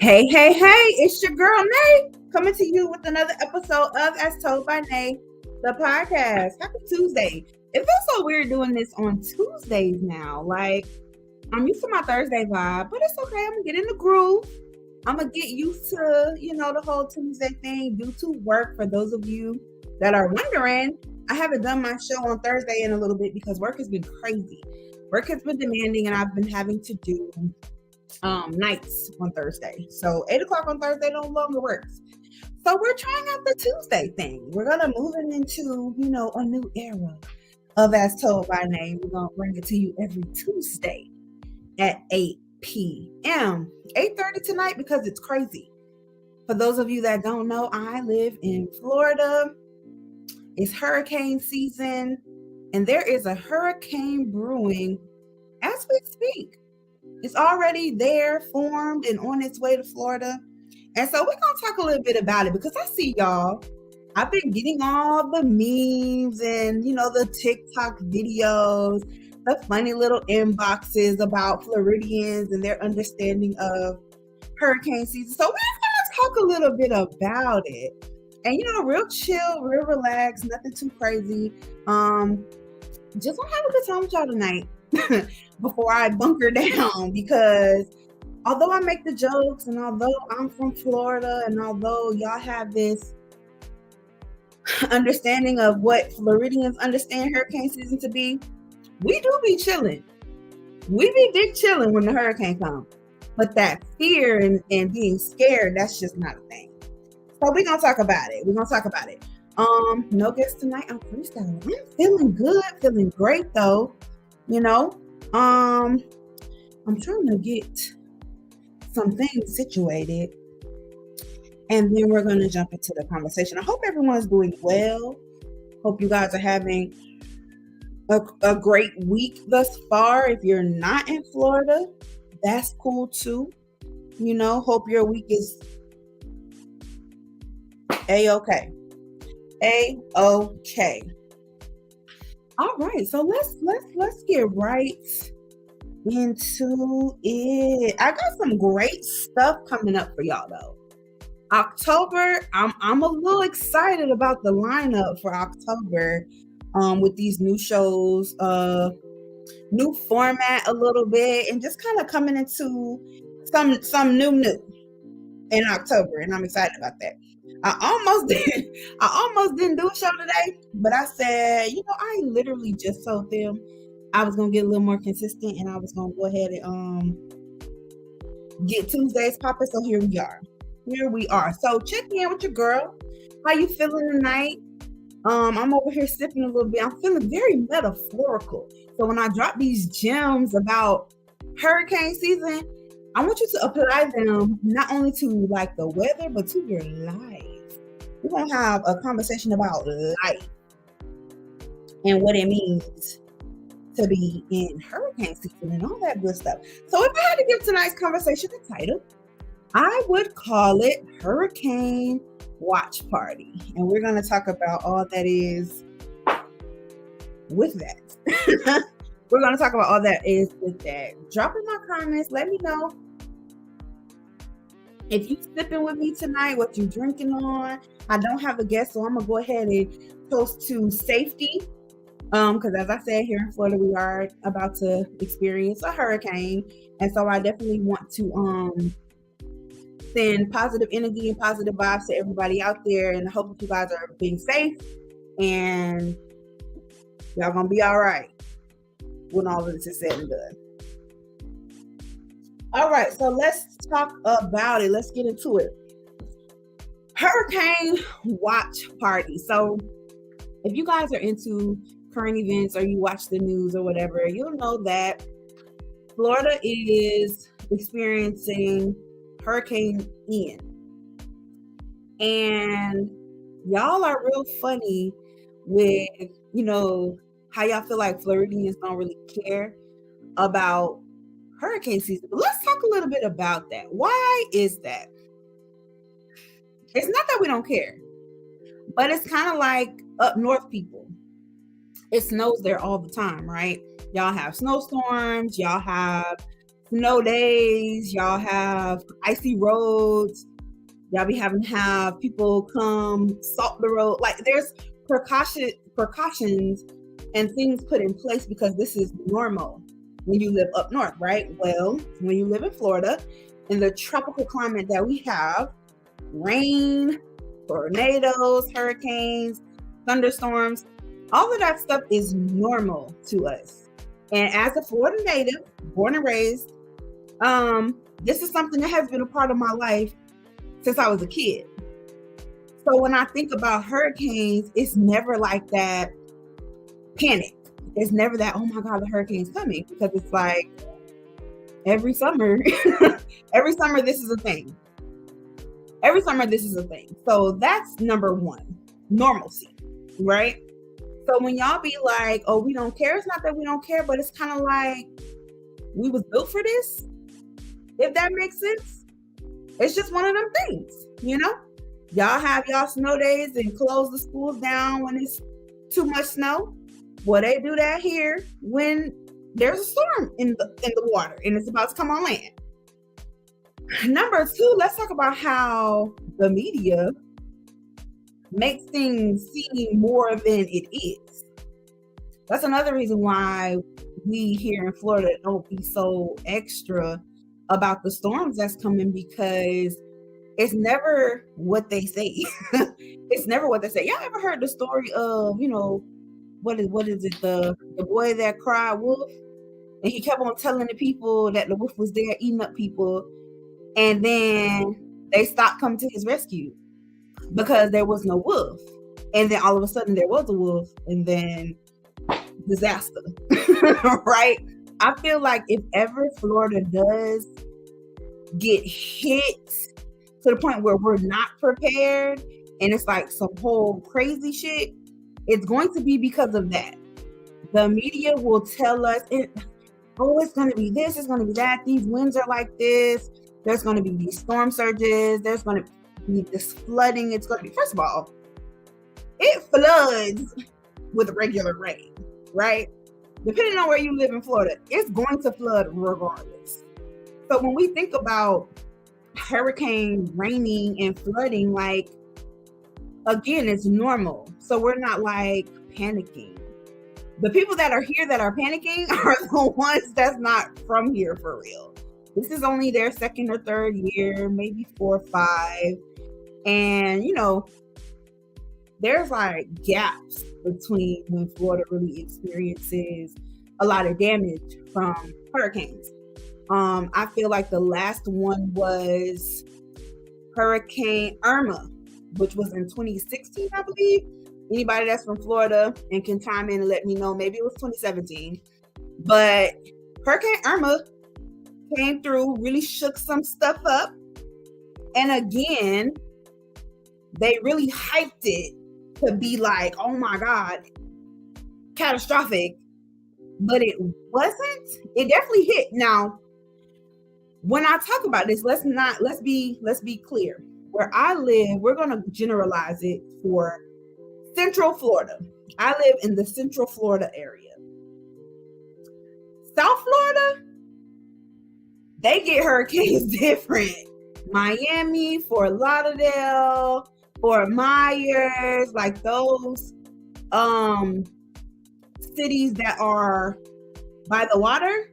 Hey, hey, hey, it's your girl Nay coming to you with another episode of As Told by Nay, the podcast. Happy Tuesday. It feels so weird doing this on Tuesdays now. Like, I'm used to my Thursday vibe, but it's okay. I'm gonna get in the groove. I'm gonna get used to, the whole Tuesday thing due to work. For those of you that are wondering, I haven't done my show on Thursday in a little bit because work has been crazy. Work has been demanding, and I've been having to do nights on Thursday. So 8 o'clock on Thursday no longer works. So we're trying out the Tuesday thing. We're gonna move it into, a new era of As Told by Name. We're gonna bring it to you every Tuesday at 8 p.m. 8:30 tonight because it's crazy. For those of you that don't know, I live in Florida. It's hurricane season, and there is a hurricane brewing as we speak. It's already there, formed, and on its way to Florida. And so we're going to talk a little bit about it because I see y'all. I've been getting all the memes and, the TikTok videos, the funny little inboxes about Floridians and their understanding of hurricane season. So we're going to talk a little bit about it. And, real chill, real relaxed, nothing too crazy. Just want to have a good time with y'all tonight. Before I bunker down, because although I make the jokes and although I'm from Florida and although y'all have this understanding of what Floridians understand hurricane season to be, we do be chilling. We be big chilling when the hurricane comes. But that fear and being scared, that's just not a thing. So we're going to talk about it. No guests tonight. I'm freestyling. I'm feeling good, feeling great though. I'm trying to get some things situated and then we're going to jump into the conversation. I hope everyone's doing well. Hope you guys are having a great week thus far. If you're not in Florida, that's cool too. Hope your week is A-okay. A-okay. All right, so let's get right into it. I got some great stuff coming up for y'all though. October, I'm a little excited about the lineup for October, with these new shows, new format a little bit, and just kind of coming into some new in October, and I'm excited about that. I almost didn't do a show today, but I said, I literally just told them I was gonna get a little more consistent and I was gonna go ahead and get Tuesdays popping. So here we are. So check in with your girl. How you feeling tonight? I'm over here sipping a little bit. I'm feeling very metaphorical. So when I drop these gems about hurricane season, I want you to apply them not only to like the weather, but to your life. We're going to have a conversation about life and what it means to be in hurricane season and all that good stuff. So if I had to give tonight's conversation a title, I would call it Hurricane Watch Party. And we're going to talk about all that is with that. We're going to talk about all that is with that. Drop in my comments. Let me know if you sipping with me tonight, what you drinking on. I don't have a guest, so I'm going to go ahead and toast to safety. Because as I said, here in Florida, we are about to experience a hurricane. And so I definitely want to send positive energy and positive vibes to everybody out there. And I hope that you guys are being safe and y'all going to be all right when all of this is said and done. All right, so let's talk about it. Let's get into it. Hurricane Watch Party. So if you guys are into current events or you watch the news or whatever, you'll know that Florida is experiencing Hurricane Ian. And y'all are real funny with, how y'all feel like Floridians don't really care about hurricane season. But let's talk a little bit about that. Why is that? It's not that we don't care, but it's kind of like up north people. It snows there all the time, right? Y'all have snowstorms, y'all have snow days, y'all have icy roads, y'all be having to have people come salt the road. Like there's precautions and things put in place because this is normal when you live up north, right? Well, when you live in Florida, in the tropical climate that we have, rain, tornadoes, hurricanes, thunderstorms, all of that stuff is normal to us. And as a Florida native, born and raised, this is something that has been a part of my life since I was a kid. So when I think about hurricanes, it's never like that panic. It's never that, oh my God, the hurricane's coming, because it's like every summer, every summer this is a thing. Every summer this is a thing. So that's number one, normalcy, right? So when y'all be like, oh, we don't care, it's not that we don't care, but it's kind of like we was built for this, if that makes sense. It's just one of them things, you know? Y'all have y'all snow days and close the schools down when it's too much snow. Well, they do that here when there's a storm in the water and it's about to come on land. Number two, let's talk about how the media makes things seem more than it is. That's another reason why we here in Florida don't be so extra about the storms that's coming, because it's never what they say. It's never what they say. Y'all ever heard the story of, you know, what is it, the boy that cried wolf, and he kept on telling the people that the wolf was there eating up people, and then they stopped coming to his rescue because there was no wolf, and then all of a sudden there was a wolf, and then disaster. Right? I feel like if ever Florida does get hit to the point where we're not prepared and it's like some whole crazy shit, it's going to be because of that. The media will tell us, it's going to be this, it's going to be that, these winds are like this, there's going to be these storm surges, there's going to be this flooding. It's going to be, first of all, it floods with regular rain, right? Depending on where you live in Florida, it's going to flood regardless. So when we think about hurricane raining and flooding, like, again, it's normal. So we're not like panicking. The people that are here that are panicking are the ones that's not from here for real. This is only their second or third year, maybe 4 or 5. And, you know, there's like gaps between when Florida really experiences a lot of damage from hurricanes. I feel like the last one was Hurricane Irma, which was in 2016, I believe. Anybody that's from Florida and can chime in and let me know, maybe it was 2017. But Hurricane Irma came through, really shook some stuff up. And again, they really hyped it to be like, oh my God, catastrophic. But it wasn't. It definitely hit. Now, when I talk about this, let's be clear. Where I live, we're going to generalize it for Central Florida. I live in the Central Florida area. South Florida, they get hurricanes different. Miami, Fort Lauderdale, Fort Myers, like those cities that are by the water,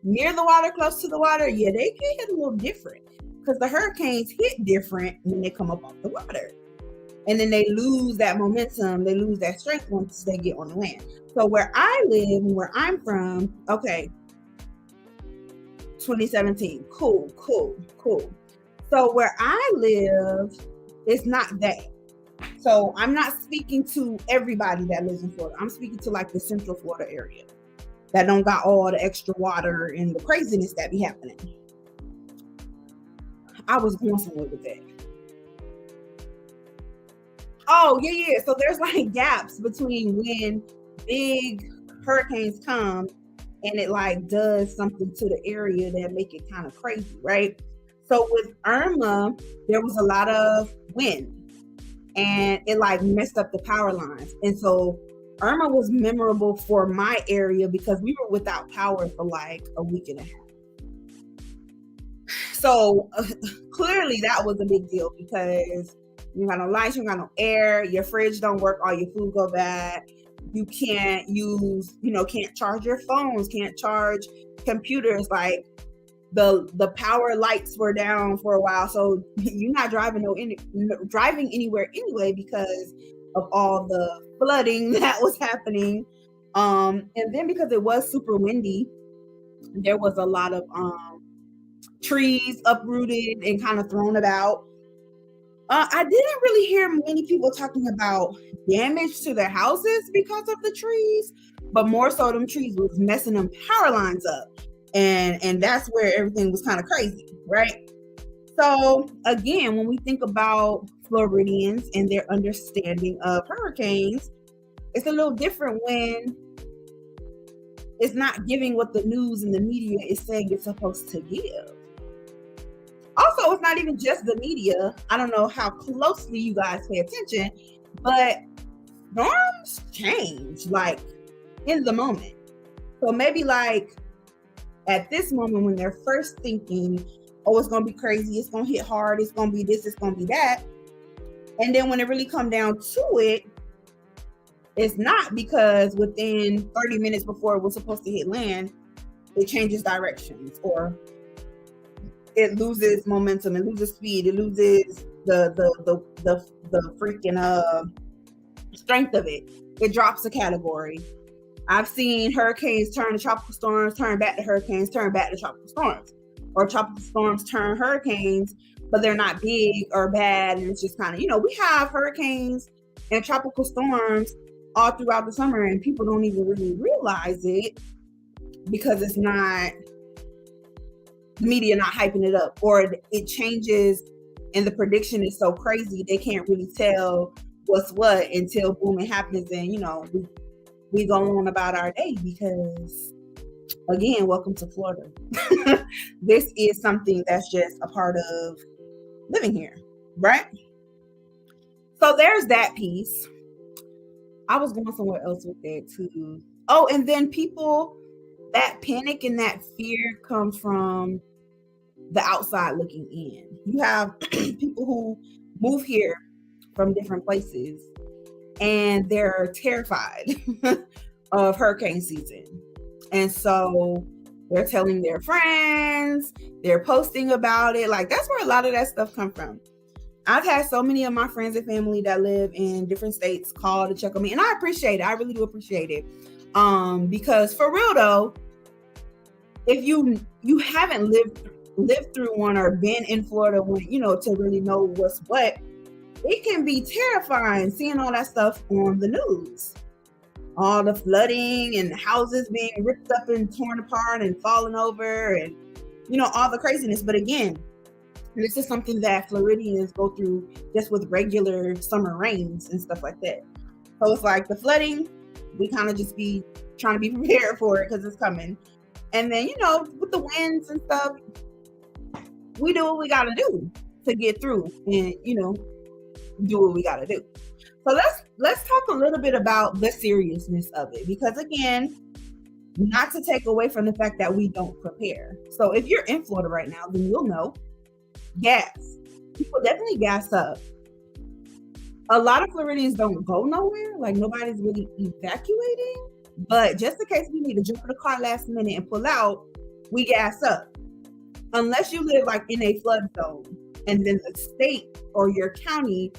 near the water, close to the water, yeah, they get hit a little different because the hurricanes hit different when they come up off the water. And then they lose that momentum, they lose that strength once they get on the land. So where I live and where I'm from, okay, 2017, cool. So where I live, it's not that. So I'm not speaking to everybody that lives in Florida. I'm speaking to like the Central Florida area that don't got all the extra water and the craziness that be happening. I was going somewhere with that. Oh, yeah. So there's like gaps between when big hurricanes come and it like does something to the area that make it kind of crazy, right? So with Irma, there was a lot of wind and it like messed up the power lines. And so Irma was memorable for my area because we were without power for like a week and a half. So clearly that was a big deal because you got no lights, you got no air, your fridge don't work, all your food go bad. You can't use, can't charge your phones, can't charge computers. Like the power lights were down for a while, so you're not driving driving anywhere anyway because of all the flooding that was happening. And then because it was super windy, there was a lot of trees uprooted and kind of thrown about. I didn't really hear many people talking about damage to their houses because of the trees, but more so them trees was messing them power lines up. And that's where everything was kind of crazy, right? So again, when we think about Floridians and their understanding of hurricanes, it's a little different when it's not giving what the news and the media is saying it's supposed to give. Also, it's not even just the media. I don't know how closely you guys pay attention, but norms change like in the moment. So maybe like at this moment when they're first thinking, oh, it's going to be crazy, it's going to hit hard, it's going to be this, it's going to be that. And then when it really come down to it, it's not, because within 30 minutes before it was supposed to hit land, it changes directions, or it loses momentum, it loses speed, it loses the freaking strength of it. It drops a category. I've seen hurricanes turn to tropical storms, turn back to hurricanes, turn back to tropical storms, or tropical storms turn hurricanes, but they're not big or bad, and it's just kind of, we have hurricanes and tropical storms all throughout the summer, and people don't even really realize it because it's not, the media not hyping it up, or it changes and the prediction is so crazy they can't really tell what's what until boom, it happens, and we go on about our day because, again, welcome to Florida. This is something that's just a part of living here, right? So there's that piece. I was going somewhere else with that too. Oh, and then people, that panic and that fear comes from the outside looking in. You have people who move here from different places and they're terrified of hurricane season. And so they're telling their friends, they're posting about it. Like, that's where a lot of that stuff comes from. I've had so many of my friends and family that live in different states call to check on me, and I appreciate it. I really do appreciate it. Because for real though, if you haven't lived through one or been in Florida when, to really know what's what, it can be terrifying seeing all that stuff on the news. All the flooding and houses being ripped up and torn apart and falling over, and all the craziness. But again, this is something that Floridians go through just with regular summer rains and stuff like that. So it's like the flooding, we kind of just be trying to be prepared for it because it's coming. And then, with the winds and stuff, we do what we got to do to get through and, do what we got to do. So let's talk a little bit about the seriousness of it, because again, not to take away from the fact that we don't prepare. So if you're in Florida right now, then you'll know gas. People definitely gas up. A lot of Floridians don't go nowhere. Like, nobody's really evacuating. But just in case we need to jump in the car last minute and pull out, we gas up. Unless you live like in a flood zone, and then the state or your county,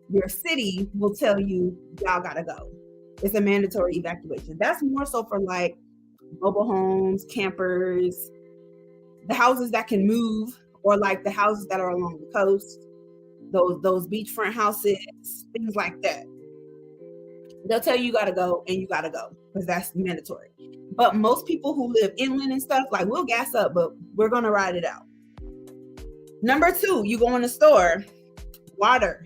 your city will tell you, y'all gotta go. It's a mandatory evacuation. That's more so for like mobile homes, campers, the houses that can move, or like the houses that are along the coast, those beachfront houses, things like that. They'll tell you gotta go, and you gotta go because that's mandatory. But most people who live inland and stuff, like, we'll gas up, but we're gonna ride it out. Number 2, you go in the store, water,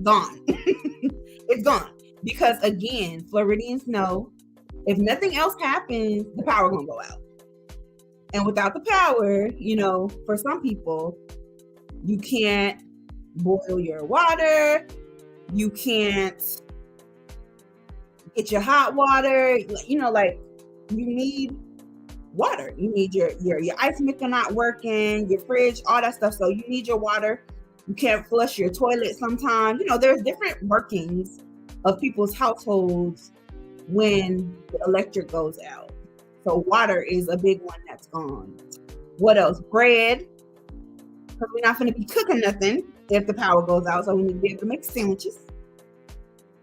gone. It's gone. Because again, Floridians know if nothing else happens, the power gonna go out. And without the power, for some people, you can't boil your water, you can't get your hot water, like you need water. You need your ice maker not working, your fridge, all that stuff. So you need your water. You can't flush your toilet sometimes. There's different workings of people's households when the electric goes out. So water is a big one that's gone. What else? Bread, because we're not going to be cooking nothing if the power goes out. So we need to be able to make sandwiches.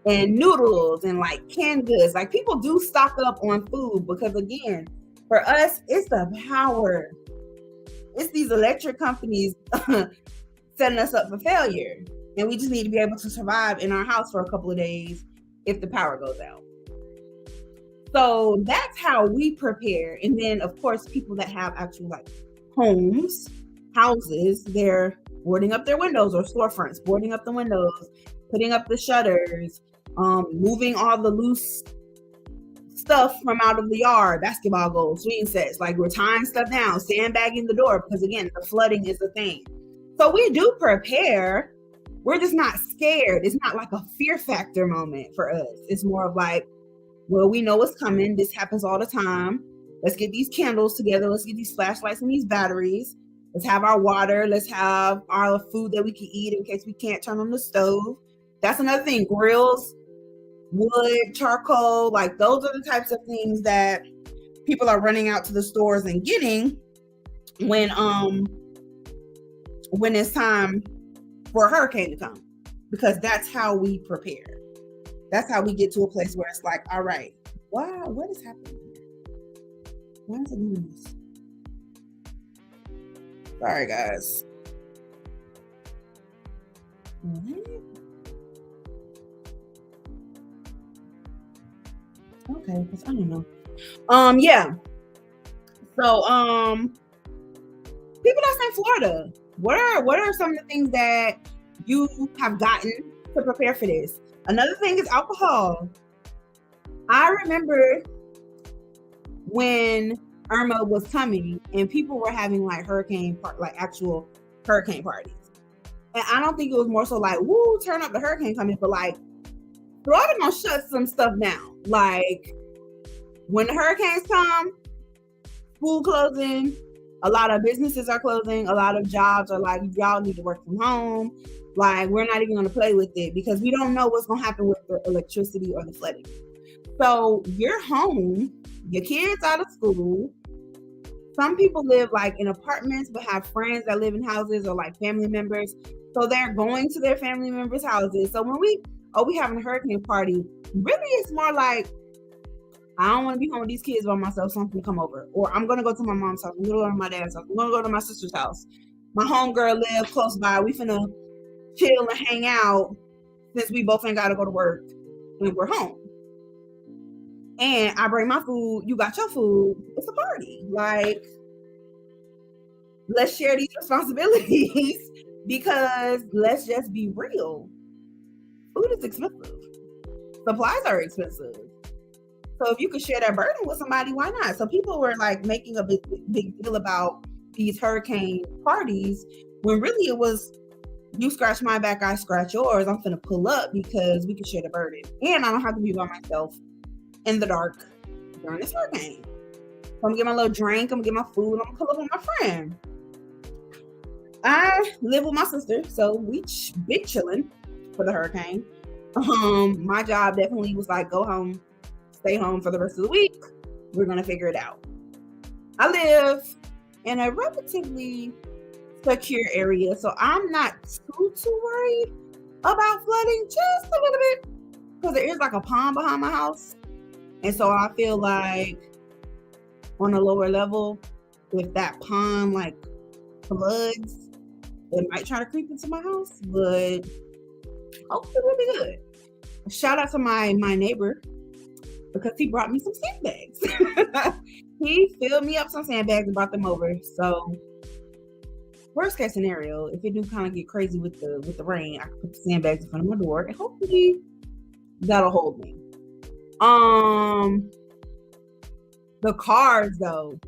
And noodles and like canned goods. Like people do stock up on food because again, for us, it's the power. It's these electric companies setting us up for failure. And we just need to be able to survive in our house for a couple of days if the power goes out. So that's how we prepare. And then, of course, people that have actual like houses, they're boarding up their windows or storefronts, boarding up the windows, putting up the shutters, moving all the loose stuff from out of the yard, basketball goals, swing sets, like we're tying stuff down, sandbagging the door, because again, the flooding is a thing. So we do prepare. We're just not scared. It's not like a fear factor moment for us. It's more of like, well, we know what's coming. This happens all the time. Let's get these candles together. Let's get these flashlights and these batteries. Let's have our water. Let's have our food that we can eat in case we can't turn on the stove. That's another thing. Grills, wood, charcoal, like those are the types of things that people are running out to the stores and getting when it's time for a hurricane to come, because that's how we prepare. That's how we get to a place where it's like, all right, wow, what is happening here? Why is it doing this? Sorry, guys. Okay, because I don't know. Yeah. So, people that's in Florida, what are some of the things that you have gotten to prepare for this? Another thing is alcohol. I remember when Irma was coming and people were having like actual hurricane parties. And I don't think it was more so like, woo, turn up the hurricane coming, but like Florida gonna shut some stuff down. Like when the hurricanes come, school closing, a lot of businesses are closing, a lot of jobs are like, y'all need to work from home. Like we're not even gonna play with it because we don't know what's gonna happen with the electricity or the flooding. So you're home, your kids out of school. Some people live like in apartments but have friends that live in houses or like family members. So they're going to their family members' houses. So when we having a hurricane party, really it's more like, I don't want to be home with these kids by myself, so I'm going to come over. Or I'm going to go to my mom's house. I'm going to go to my dad's house. I'm going to go to my sister's house. My homegirl lives close by. We finna chill and hang out since we both ain't got to go to work and we're home. And I bring my food. You got your food. It's a party. Like, let's share these responsibilities because let's just be real. Food is expensive. Supplies are expensive. So if you could share that burden with somebody, why not? So people were like making a big deal about these hurricane parties when really it was, you scratch my back, I scratch yours. I'm finna pull up because we can share the burden. And I don't have to be by myself in the dark during this hurricane. So I'm gonna get my little drink, I'm gonna get my food, I'm gonna pull up with my friend. I live with my sister, so we big chilling for the hurricane. My job definitely was like, go home, stay home for the rest of the week. We're gonna figure it out. I live in a relatively secure area, so I'm not too worried about flooding, just a little bit, because there is like a pond behind my house. And so I feel like on a lower level, if that pond like floods, it might try to creep into my house, but hopefully it'll be good. Shout out to my neighbor because he brought me some sandbags. He filled me up some sandbags and brought them over. So worst case scenario, if it do kind of get crazy with the rain, I can put the sandbags in front of my door and hopefully that'll hold me. The cars though,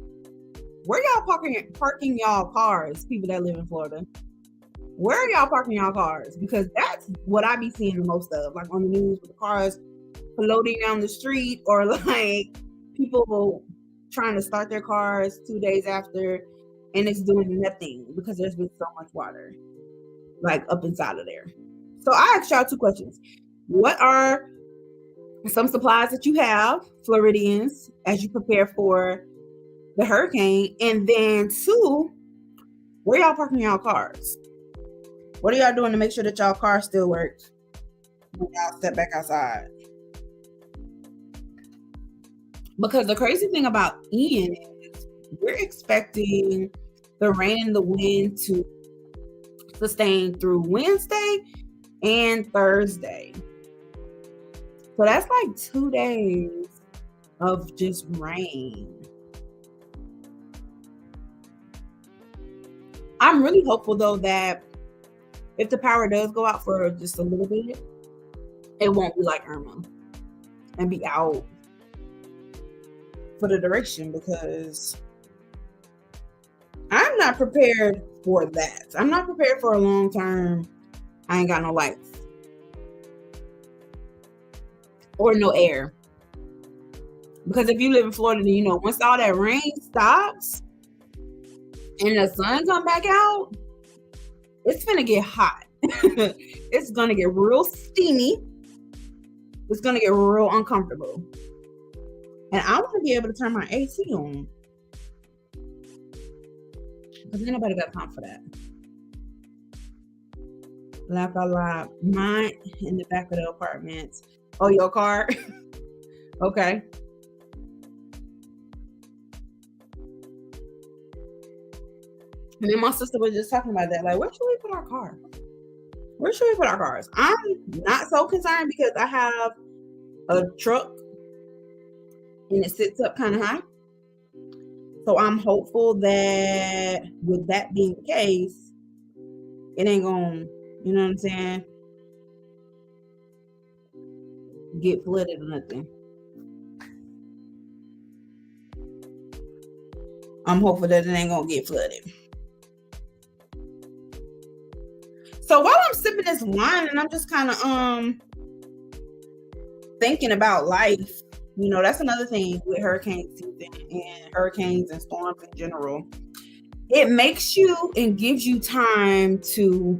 where y'all parking y'all cars, people that live in Florida? Where are y'all parking y'all cars? Because that's what I be seeing the most of, like on the news with the cars floating down the street, or like people trying to start their cars 2 days after, and it's doing nothing because there's been so much water like up inside of there. So I asked y'all 2 questions. What are some supplies that you have, Floridians, as you prepare for the hurricane? And then 2, where y'all parking y'all cars? What are y'all doing to make sure that y'all car still works when y'all step back outside? Because the crazy thing about Ian is we're expecting the rain and the wind to sustain through Wednesday and Thursday. So that's like 2 days of just rain. I'm really hopeful though that if the power does go out for just a little bit, it won't be like Irma and be out for the duration, because I'm not prepared for that. I'm not prepared for a long term. I ain't got no lights or no air. Because if you live in Florida, then you know once all that rain stops and the sun come back out, it's gonna get hot. It's gonna get real steamy. It's gonna get real uncomfortable. And I want to be able to turn my AC on. Because ain't nobody got time for that. Laugh out loud. Mine in the back of the apartment. Oh, your car? Okay. Me and my sister was just talking about that. Like, where should we put our car? Where should we put our cars? I'm not so concerned because I have a truck and it sits up kind of high. So I'm hopeful that with that being the case, it ain't gonna, you know what I'm saying, get flooded or nothing. I'm hopeful that it ain't gonna get flooded. So while I'm sipping this wine and I'm just kind of thinking about life, you know, that's another thing with hurricane season and hurricanes and storms in general. It makes you and gives you time to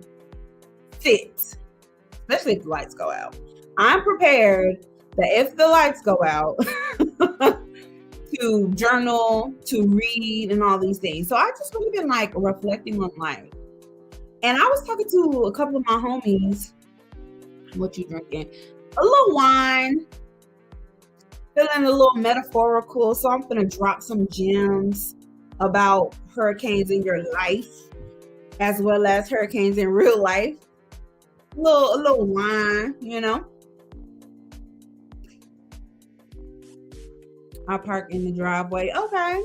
sit, especially if the lights go out. I'm prepared that if the lights go out, to journal, to read, and all these things. So I just really been like reflecting on life. And I was talking to a couple of my homies. What you drinking? A little wine. Feeling a little metaphorical. So I'm going to drop some gems about hurricanes in your life, as well as hurricanes in real life. A little wine, you know. I park in the driveway. Okay.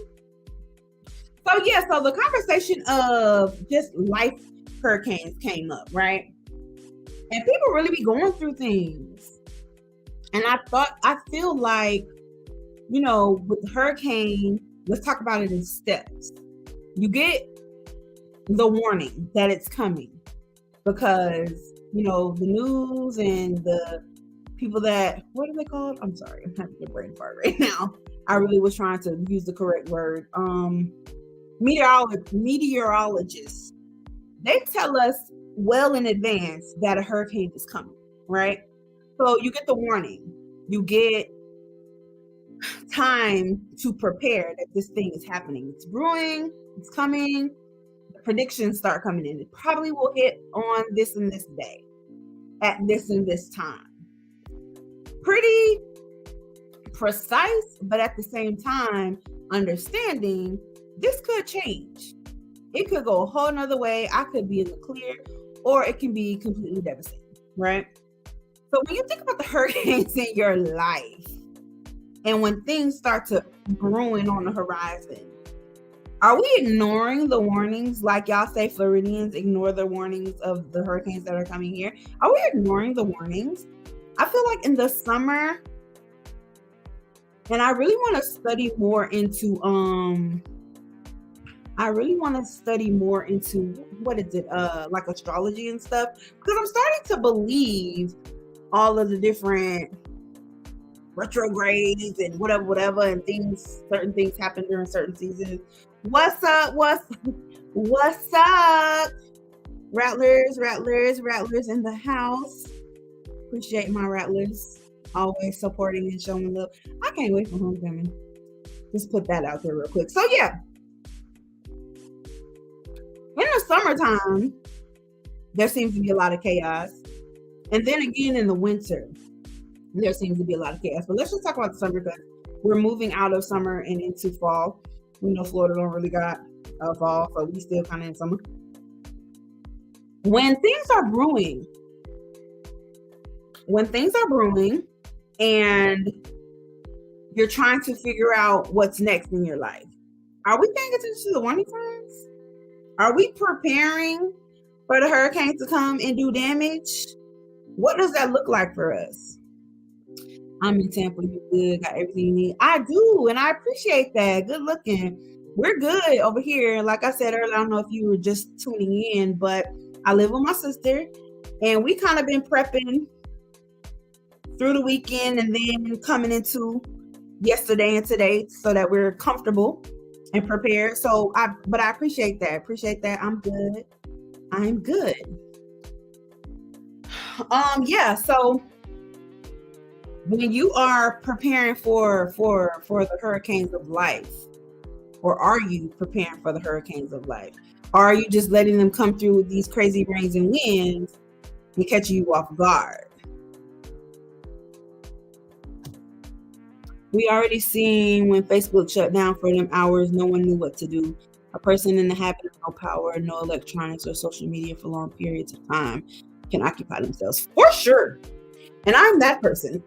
So yeah, so the conversation of just life hurricanes came up, right? And people really be going through things. And I feel like, you know, with the hurricane, let's talk about it in steps. You get the warning that it's coming because, you know, the news and the people that, what are they called? I'm sorry, I'm having a brain fart right now. I really was trying to use the correct word. Meteorologists. They tell us well in advance that a hurricane is coming, right? So you get the warning. You get time to prepare that this thing is happening. It's brewing. It's coming. The predictions start coming in. It probably will hit on this and this day at this and this time. Pretty precise, but at the same time, understanding this could change. It could go a whole nother way. I could be in the clear, or it can be completely devastating, right? So when you think about the hurricanes in your life, and when things start to brewing on the horizon, are we ignoring the warnings? Like y'all say, Floridians ignore the warnings of the hurricanes that are coming here. Are we ignoring the warnings? I feel like in the summer, and I really want to study more into what is it, like astrology and stuff, because I'm starting to believe all of the different retrogrades and whatever, and certain things happen during certain seasons. What's up? What's up? Rattlers in the house. Appreciate my Rattlers. Always supporting and showing love. I can't wait for homecoming. Just put that out there real quick. So yeah. In the summertime, there seems to be a lot of chaos. And then again in the winter, there seems to be a lot of chaos. But let's just talk about the summer because we're moving out of summer and into fall. We know Florida don't really got fall, so we still kind of in summer. When things are brewing and you're trying to figure out what's next in your life, are we paying attention to the warning signs? Are we preparing for the hurricanes to come and do damage? What does that look like for us? I'm in Tampa. You good? Got everything you need? I do, and I appreciate that. Good looking. We're good over here. Like I said earlier, I don't know if you were just tuning in, but I live with my sister, and we kind of been prepping through the weekend and then coming into yesterday and today so that we're comfortable and prepared. But I appreciate that. I'm good. Yeah. So when you are preparing for the hurricanes of life, or are you preparing for the hurricanes of life? Or are you just letting them come through with these crazy rains and winds and catching you off guard? We already seen when Facebook shut down for them hours, no one knew what to do. A person in the habit of no power, no electronics or social media for long periods of time can occupy themselves, for sure. And I'm that person.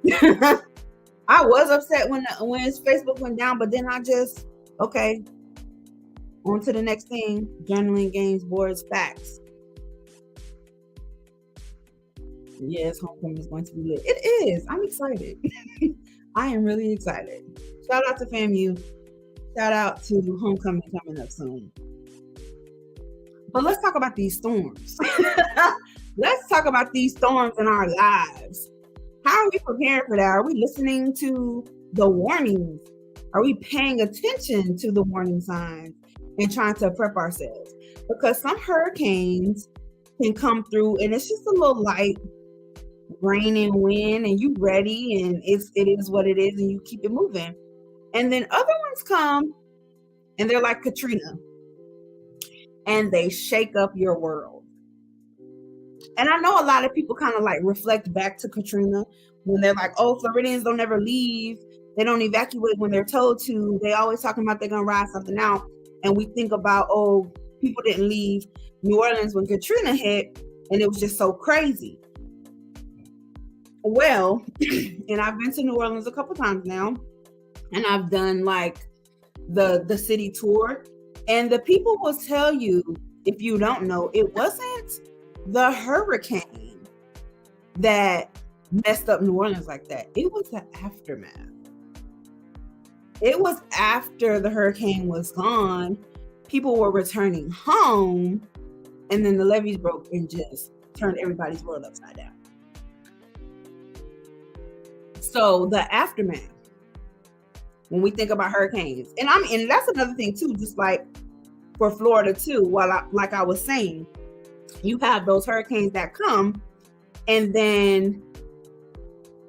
I was upset when Facebook went down, but then I just, okay, on to the next thing. Journaling, games, boards, facts. Yes, homecoming is going to be lit. It is. I'm excited. I am really excited. Shout out to FAMU. Shout out to homecoming coming up soon. But let's talk about these storms. Let's talk about these storms in our lives. How are we preparing for that? Are we listening to the warnings? Are we paying attention to the warning signs and trying to prep ourselves? Because some hurricanes can come through and it's just a little light rain and wind and you ready and it is what it is and you keep it moving. And then other ones come and they're like Katrina and they shake up your world. And I know a lot of people kind of like reflect back to Katrina when they're like, oh, Floridians don't ever leave. They don't evacuate when they're told to. They always talking about they're going to ride something out. And we think about, oh, people didn't leave New Orleans when Katrina hit and it was just so crazy. Well, and I've been to New Orleans a couple times now and I've done like the city tour and the people will tell you, if you don't know, it wasn't the hurricane that messed up New Orleans like that. It was the aftermath. It was after the hurricane was gone, people were returning home, and then the levees broke and just turned everybody's world upside down. So the aftermath, when we think about hurricanes, and that's another thing too, just like for Florida too, like I was saying, you have those hurricanes that come and then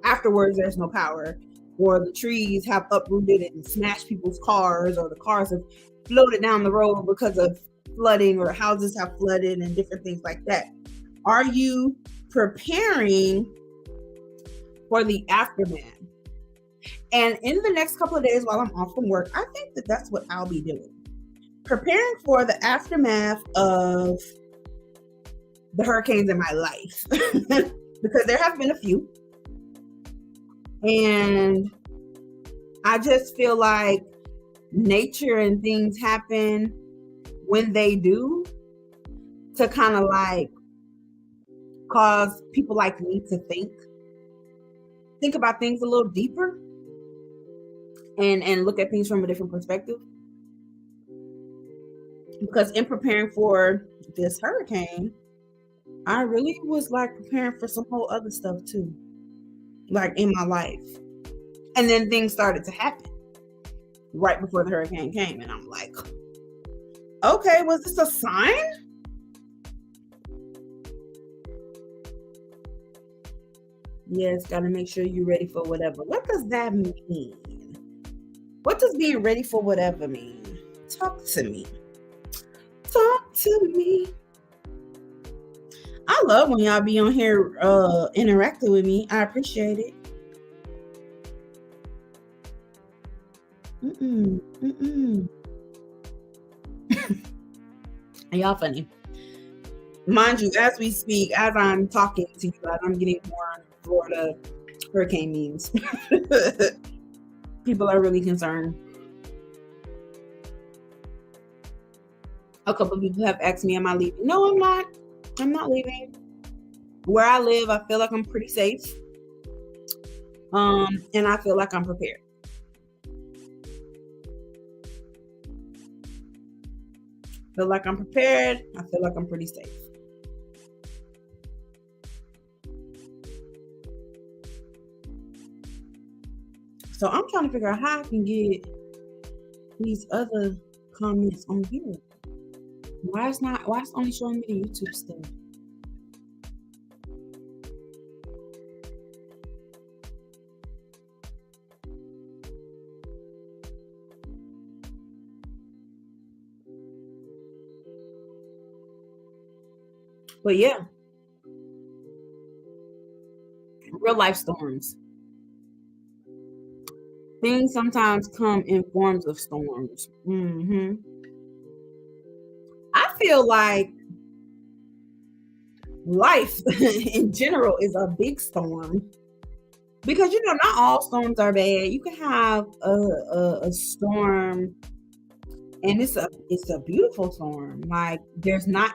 afterwards there's no power, or the trees have uprooted and smashed people's cars, or the cars have floated down the road because of flooding, or houses have flooded and different things like that. Are you preparing for the aftermath? And in the next couple of days while I'm off from work, I think that's what I'll be doing. Preparing for the aftermath of the hurricanes in my life. Because there have been a few. And I just feel like nature and things happen when they do to kind of like cause people like me to think about things a little deeper and look at things from a different perspective. Because in preparing for this hurricane, I really was like preparing for some whole other stuff too, like in my life. And then things started to happen right before the hurricane came. And I'm like, okay, was this a sign? Yes, gotta make sure you're ready for whatever. What does that mean? What does being ready for whatever mean? Talk to me. Talk to me. I love when y'all be on here interacting with me. I appreciate it. Y'all funny. Mind you, as we speak, as I'm talking to you guys, I'm getting more Florida hurricane memes. People are really concerned. A couple of people have asked me, am I leaving? No, I'm not. I'm not leaving. Where I live, I feel like I'm pretty safe. And I feel like I'm prepared. I feel like I'm prepared. I feel like I'm pretty safe. So I'm trying to figure out how I can get these other comments on here. Why it's only showing me the YouTube stuff? But yeah, real life storms. Things sometimes come in forms of storms. I feel like life in general is a big storm because not all storms are bad. You can have a storm and it's a beautiful storm. Like there's not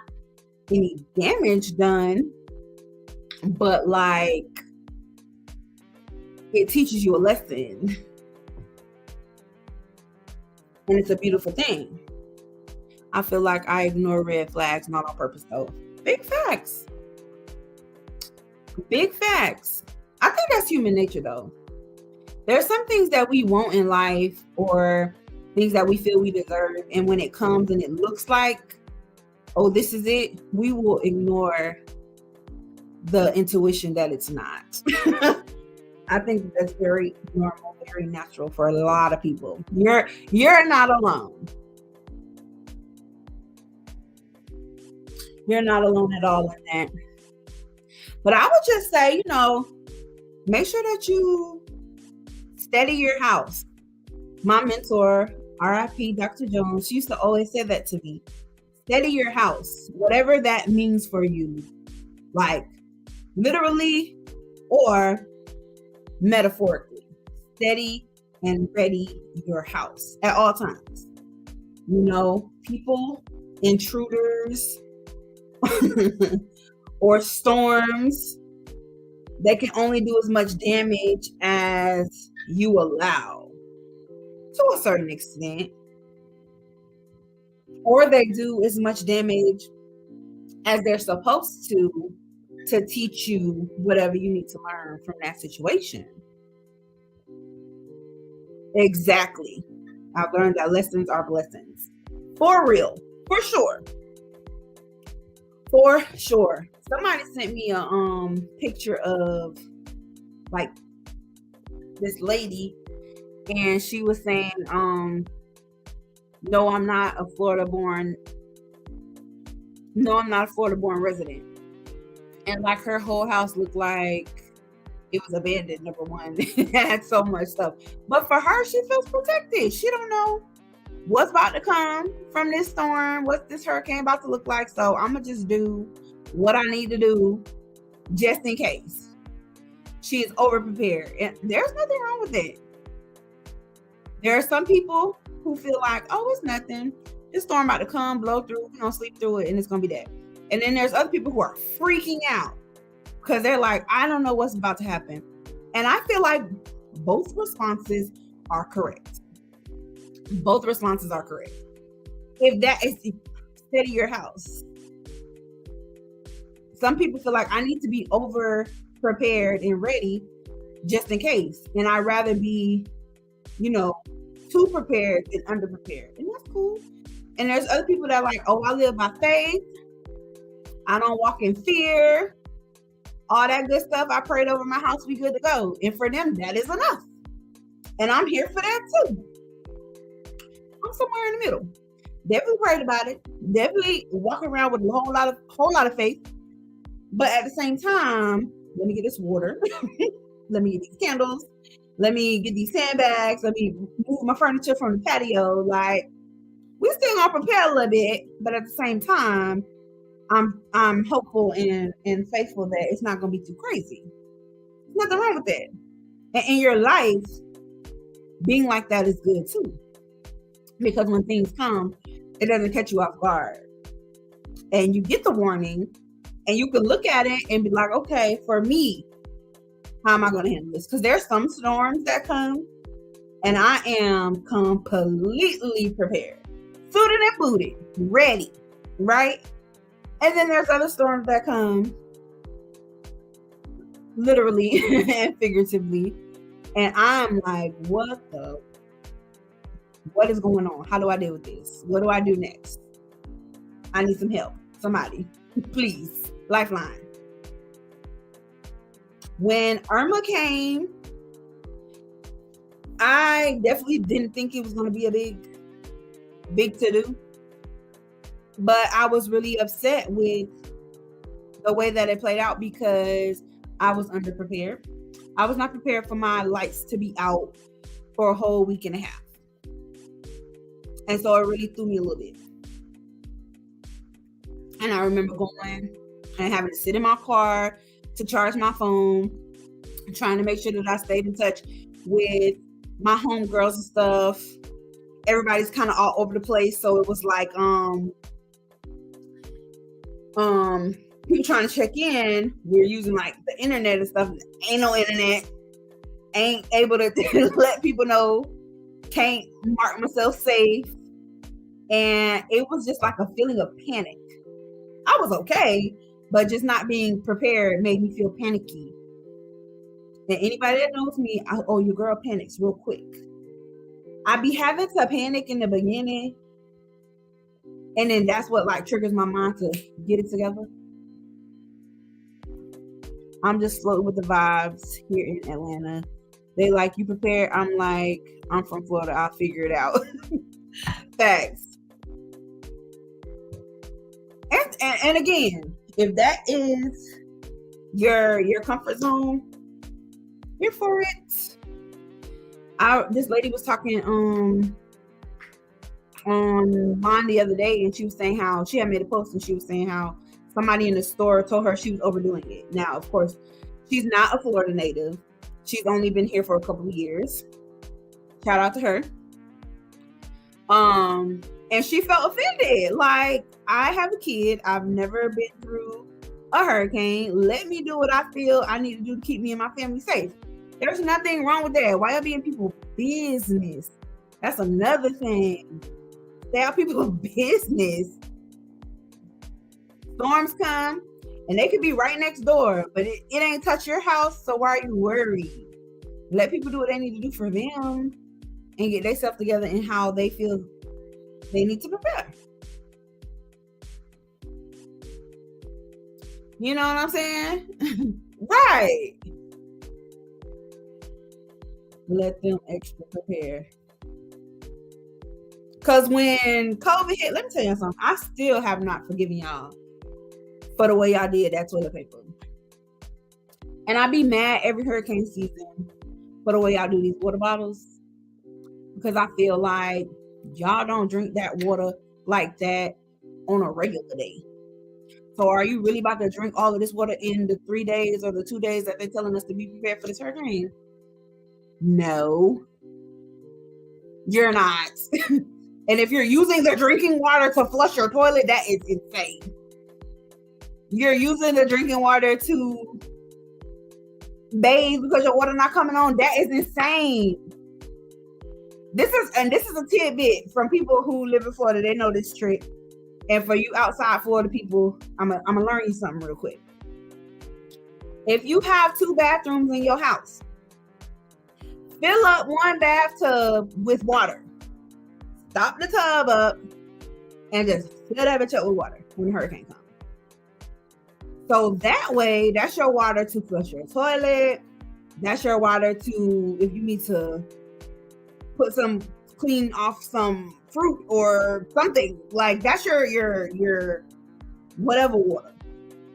any damage done, but like it teaches you a lesson. And it's a beautiful thing. I feel like I ignore red flags, not on purpose though. Big facts. Big facts. I think that's human nature though. There's some things that we want in life or things that we feel we deserve. And when it comes and it looks like, oh, this is it, we will ignore the intuition that it's not. I think that's very normal, very natural for a lot of people. You're not alone. You're not alone at all in that. But I would just say, make sure that you steady your house. My mentor, RIP Dr. Jones, she used to always say that to me. Steady your house, whatever that means for you. Like literally or metaphorically. Steady and ready your house at all times. People, intruders, or storms, they can only do as much damage as you allow to a certain extent. Or they do as much damage as they're supposed to teach you whatever you need to learn from that situation. Exactly. I've learned that lessons are blessings. For real. For sure. For sure. Somebody sent me a picture of like this lady and she was saying, no, I'm not a Florida born resident. And like her whole house looked like it was abandoned, number one. It had so much stuff. But for her, she feels protected. She don't know what's about to come from this storm, what's this hurricane about to look like. So I'm going to just do what I need to do just in case. She is over prepared. And there's nothing wrong with it. There are some people who feel like, oh, it's nothing. This storm about to come, blow through, we're going to sleep through it, and it's going to be that. And then there's other people who are freaking out because they're like, I don't know what's about to happen. And I feel like both responses are correct. Both responses are correct. If that is steady your house. Some people feel like I need to be over prepared and ready just in case. And I'd rather be, too prepared than underprepared. And that's cool. And there's other people that are like, oh, I live by faith. I don't walk in fear. All that good stuff. I prayed over my house, we good to go. And for them, that is enough. And I'm here for that too. I'm somewhere in the middle. Definitely prayed about it. Definitely walk around with a whole lot of faith. But at the same time, let me get this water. Let me get these candles. Let me get these sandbags. Let me move my furniture from the patio. Like, we still gonna prepare a little bit, but at the same time, I'm hopeful and faithful that it's not gonna be too crazy. There's nothing wrong with that. And in your life, being like that is good too. Because when things come, it doesn't catch you off guard. And you get the warning, and you can look at it and be like, okay, for me, how am I going to handle this? Because there's some storms that come, and I am completely prepared. Suited and booted, ready, right? And then there's other storms that come, literally and figuratively, and I'm like, what is going on? How do I deal with this? What do I do next? I need some help. Somebody, please. Lifeline. When Irma came, I definitely didn't think it was going to be a big to-do. But I was really upset with the way that it played out because I was underprepared. I was not prepared for my lights to be out for a whole week and a half. And so it really threw me a little bit. And I remember going and having to sit in my car to charge my phone, trying to make sure that I stayed in touch with my homegirls and stuff. Everybody's kind of all over the place. So it was like, people trying to check in. We're using like the internet and stuff. Ain't no internet. Ain't able to let people know. Can't mark myself safe. And it was just like a feeling of panic. I was okay, but just not being prepared made me feel panicky. And anybody that knows me, your girl panics real quick. I be having to panic in the beginning, and then that's what like triggers my mind to get it together. I'm just floating with the vibes here in Atlanta. They like, you prepared? I'm like, I'm from Florida. I'll figure it out. Facts. And again, if that is your comfort zone, here for it. This lady was talking online the other day, and she was saying how she had made a post, and she was saying how somebody in the store told her she was overdoing it. Now, of course, she's not a Florida native. She's only been here for a couple of years. Shout out to her. And she felt offended. Like, I have a kid. I've never been through a hurricane. Let me do what I feel I need to do to keep me and my family safe. There's nothing wrong with that. Why y'all be in people's business? That's another thing. Stay out people's business. Storms come, and they could be right next door, but it ain't touch your house, so why are you worried? Let people do what they need to do for them and get themselves together in how they feel they need to prepare. You know what I'm saying? Right. Let them extra prepare. Because when COVID hit, let me tell you something. I still have not forgiven y'all for the way y'all did that toilet paper. And I be mad every hurricane season for the way y'all do these water bottles. Because I feel like y'all don't drink that water like that on a regular day. So are you really about to drink all of this water in the 3 days or the 2 days that they're telling us to be prepared for this hurricane? No, you're not. And if you're using the drinking water to flush your toilet, that is insane. You're using the drinking water to bathe because your water not coming on. That is insane. This is a tidbit from people who live in Florida. They know this trick. And for you outside Florida people, I'm gonna learn you something real quick. If you have 2 bathrooms in your house, Fill up one bathtub with water. Stop the tub up and just fill that bitch up with water when the hurricane comes. So that way, that's your water to flush your toilet. That's your water to, if you need to put some, clean off some fruit or something. Like, that's your whatever water.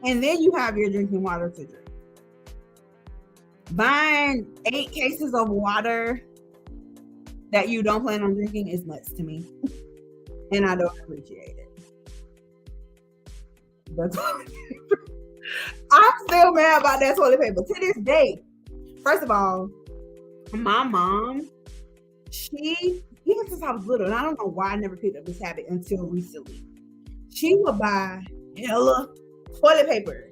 And then you have your drinking water to drink. Buying 8 cases of water that you don't plan on drinking is nuts to me. And I don't appreciate it. That's I'm still mad about that toilet paper to this day. First of all, my mom, even since I was little, and I don't know why I never picked up this habit until recently, she would buy hella toilet paper,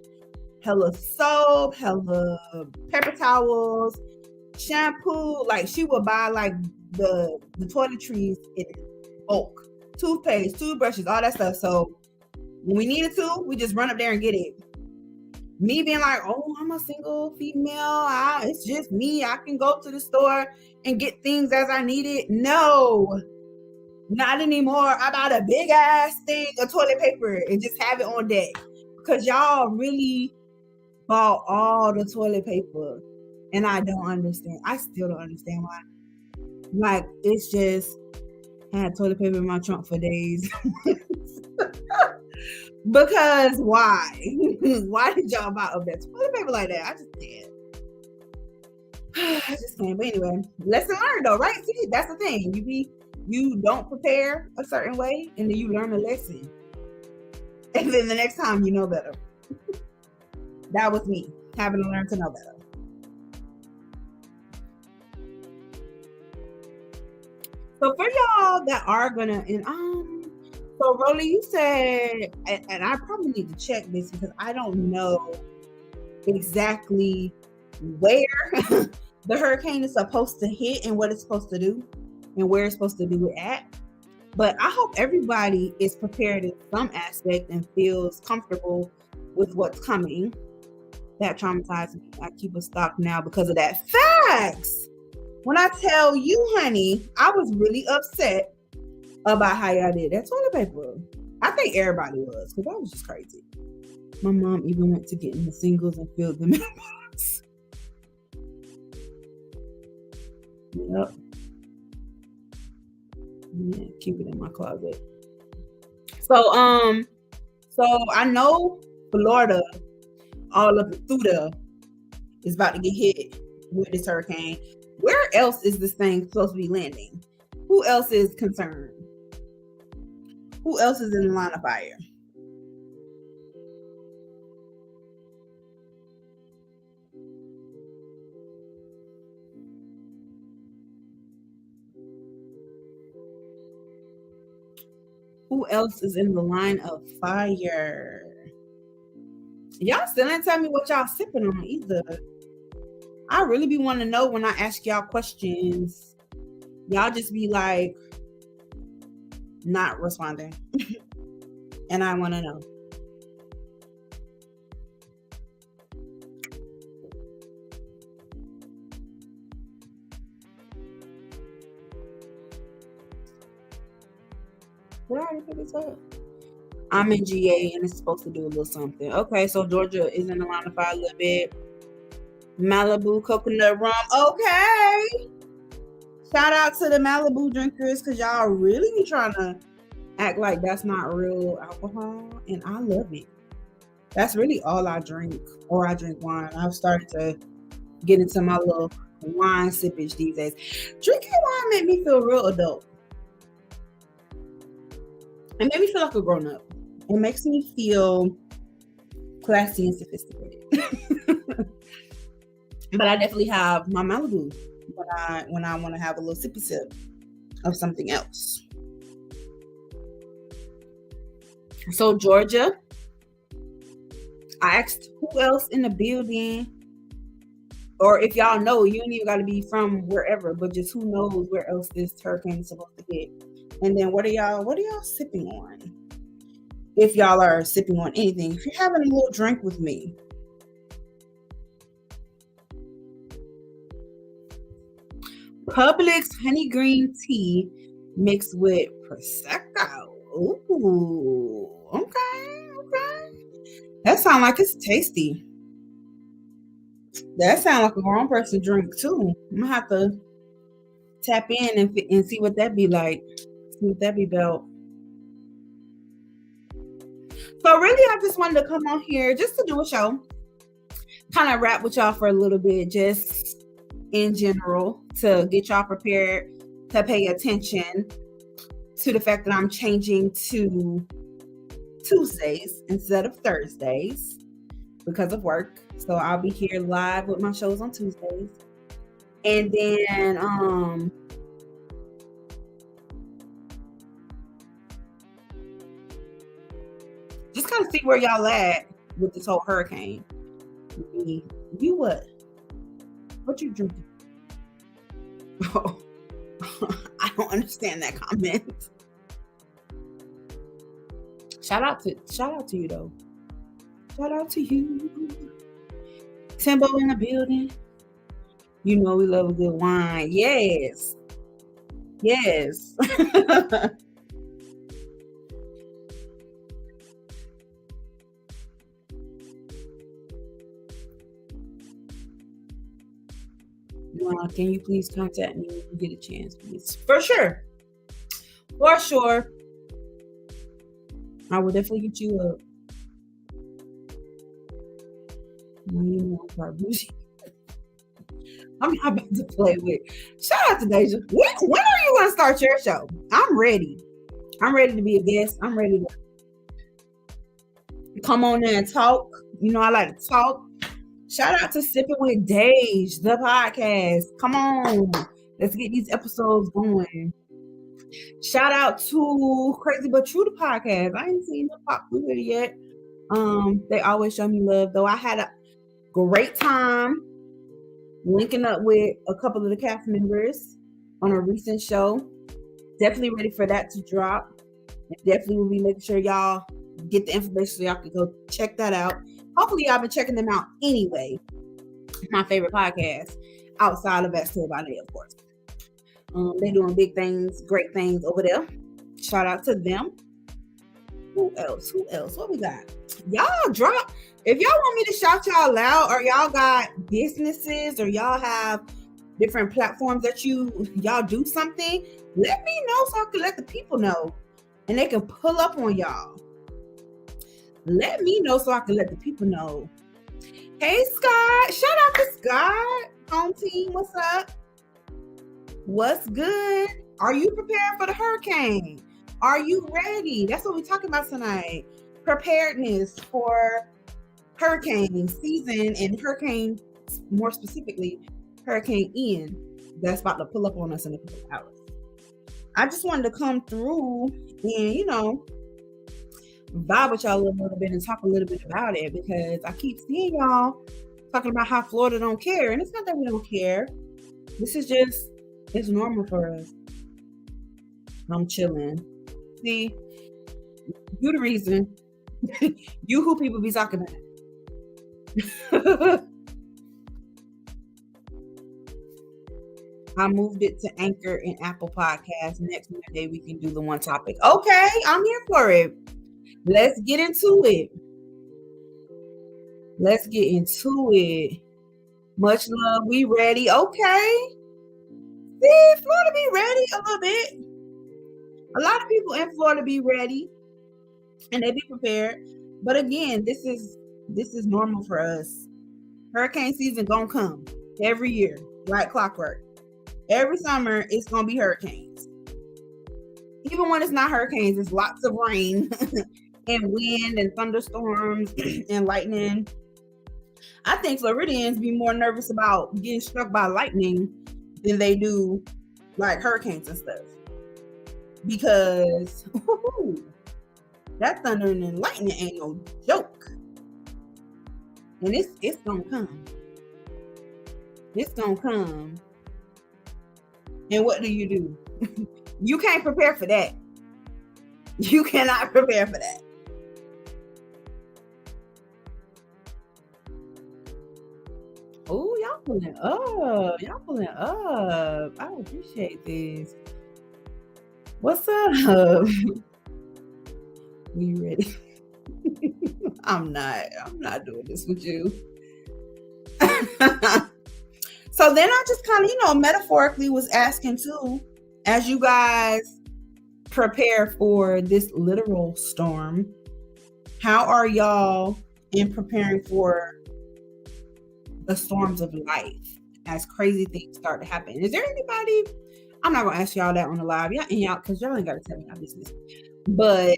hella soap, hella paper towels, shampoo. Like, she would buy like the toiletries in bulk, toothpaste, toothbrushes, all that stuff. So when we needed to, we just run up there and get it. Me being like, oh, I'm a single female, it's just me, I can go to the store and get things as I need it. No, not anymore. I bought a big ass thing of toilet paper and just have it on deck, because y'all really bought all the toilet paper, and I don't understand. I still don't understand why. Like, it's just, I had toilet paper in my trunk for days. Because why? Why did y'all buy up that toilet paper like that? I just can't. I just can't. But anyway, lesson learned though, right? See, that's the thing. You don't prepare a certain way, and then you learn a lesson. And then the next time you know better. That was me, having to learn to know better. So for y'all that are gonna, so Rolly, you said, and I probably need to check this because I don't know exactly where the hurricane is supposed to hit and what it's supposed to do and where it's supposed to do it at. But I hope everybody is prepared in some aspect and feels comfortable with what's coming. That traumatized me. I keep a stock now because of that. Facts! When I tell you, honey, I was really upset about how y'all did that toilet paper. I think everybody was, because that was just crazy. My mom even went to getting the singles and filled them in a box. Yep. Yeah, keep it in my closet. So I know Florida, all of it through there, is about to get hit with this hurricane. Where else is this thing supposed to be landing? Who else is concerned? Who else is in the line of fire? Who else is in the line of fire? Y'all still ain't tell me what y'all sipping on either. I really be wanting to know when I ask y'all questions. Y'all just be like, not responding. And I want to know. Did I already put this up? I'm in GA and it's supposed to do a little something. Okay, so Georgia is in the line of fire a little bit. Malibu coconut rum. Okay. Shout out to the Malibu drinkers, because y'all really be trying to act like that's not real alcohol, and I love it. That's really all I drink, or I drink wine. I've started to get into my little wine sippage these days. Drinking wine made me feel real adult. It made me feel like a grown up. It makes me feel classy and sophisticated. But I definitely have my Malibu when I want to have a little sippy sip of something else. So Georgia, I asked who else in the building, or if y'all know, you don't even got to be from wherever, but just who knows where else this hurricane is supposed to get. And then what are y'all sipping on? If y'all are sipping on anything, if you're having a little drink with me. Publix honey green tea mixed with Prosecco. Ooh, okay. That sounds like it's tasty. That sounds like a grown person drink too. I'm gonna have to tap in and see what that be like. See what that be about. So really, I just wanted to come on here just to do a show, kind of rap with y'all for a little bit, just in general, to get y'all prepared to pay attention to the fact that I'm changing to Tuesdays instead of Thursdays because of work. So I'll be here live with my shows on Tuesdays. And then just kind of see where y'all at with this whole hurricane. You what? What you drinking? Oh, I don't understand that comment. Shout out to you though. Shout out to you. Timbo in the building. You know we love a good wine. Yes. Yes. Can you please contact me when you get a chance, please? For sure. For sure. I will definitely hit you up. You know, I'm not about to play with. Shout out to Deja. When are you going to start your show? I'm ready. I'm ready to be a guest. I'm ready to come on there and talk. You know, I like to talk. Shout out to Sipping with Dej, the podcast. Come on. Let's get these episodes going. Shout out to Crazy But True, the podcast. I ain't seen them pop through it yet. They always show me love, though. I had a great time linking up with a couple of the cast members on a recent show. Definitely ready for that to drop. And definitely will be making sure y'all get the information so y'all can go check that out. Hopefully y'all been checking them out anyway. My favorite podcast outside of As Told by Nay, of course. They're doing big things, great things over there. Shout out to them. Who else? What we got? Y'all drop. If y'all want me to shout y'all out, or y'all got businesses, or y'all have different platforms that y'all do something, let me know so I can let the people know. And they can pull up on y'all. Let me know so I can let the people know. Hey, Scott. Shout out to Scott. Home team, what's up? What's good? Are you prepared for the hurricane? Are you ready? That's what we're talking about tonight. Preparedness for hurricane season and hurricane, more specifically, Hurricane Ian. That's about to pull up on us in a couple of hours. I just wanted to come through and, vibe with y'all a little bit and talk a little bit about it, because I keep seeing y'all talking about how Florida don't care. And it's not that we don't care. This is just, it's normal for us. I'm chilling. See, you the reason. You who people be talking about. I moved it to Anchor and Apple Podcasts. Next Monday we can do the one topic. Okay, I'm here for it. Let's get into it. Much love. We ready? Okay. See, Florida be ready a little bit. A lot of people in Florida be ready, and they be prepared. But again, this is normal for us. Hurricane season gonna come every year, like clockwork. Every summer, it's gonna be hurricanes. Even when it's not hurricanes, it's lots of rain and wind and thunderstorms and lightning. I think Floridians be more nervous about getting struck by lightning than they do like hurricanes and stuff. Because that thunder and lightning ain't no joke. And it's gonna come. It's gonna come. And what do? You can't prepare for that. You cannot prepare for that. Oh, y'all pulling up. Y'all pulling up. I appreciate this. What's up? We ready? I'm not doing this with you. So then I just kind of, metaphorically was asking too, as you guys prepare for this literal storm, how are y'all in preparing for the storms of life as crazy things start to happen? Is there anybody? I'm not gonna ask y'all that on the live, y'all, because y'all ain't gotta tell me my business. But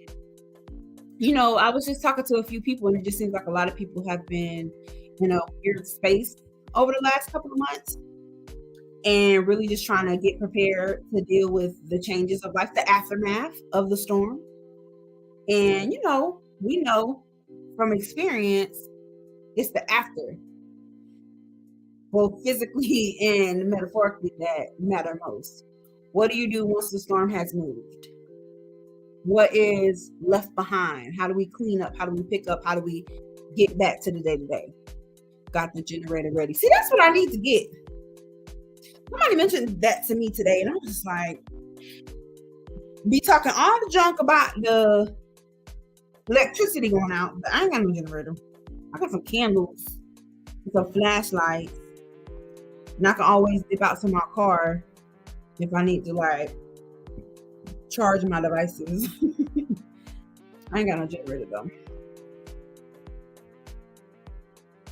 I was just talking to a few people, and it just seems like a lot of people have been in a weird space over the last couple of months, and really just trying to get prepared to deal with the changes of life, the aftermath of the storm. And we know from experience, it's the after, both physically and metaphorically, that matter most. What do you do once the storm has moved? What is left behind? How do we clean up? How do we pick up? How do we get back to the day-to-day? Got the generator ready. See, that's what I need to get. Somebody mentioned that to me today, and I'm just like, be talking all the junk about the electricity going out, but I ain't got no generator. I got some candles, some flashlights, and I can always dip out to my car if I need to charge my devices. I ain't got no generator though.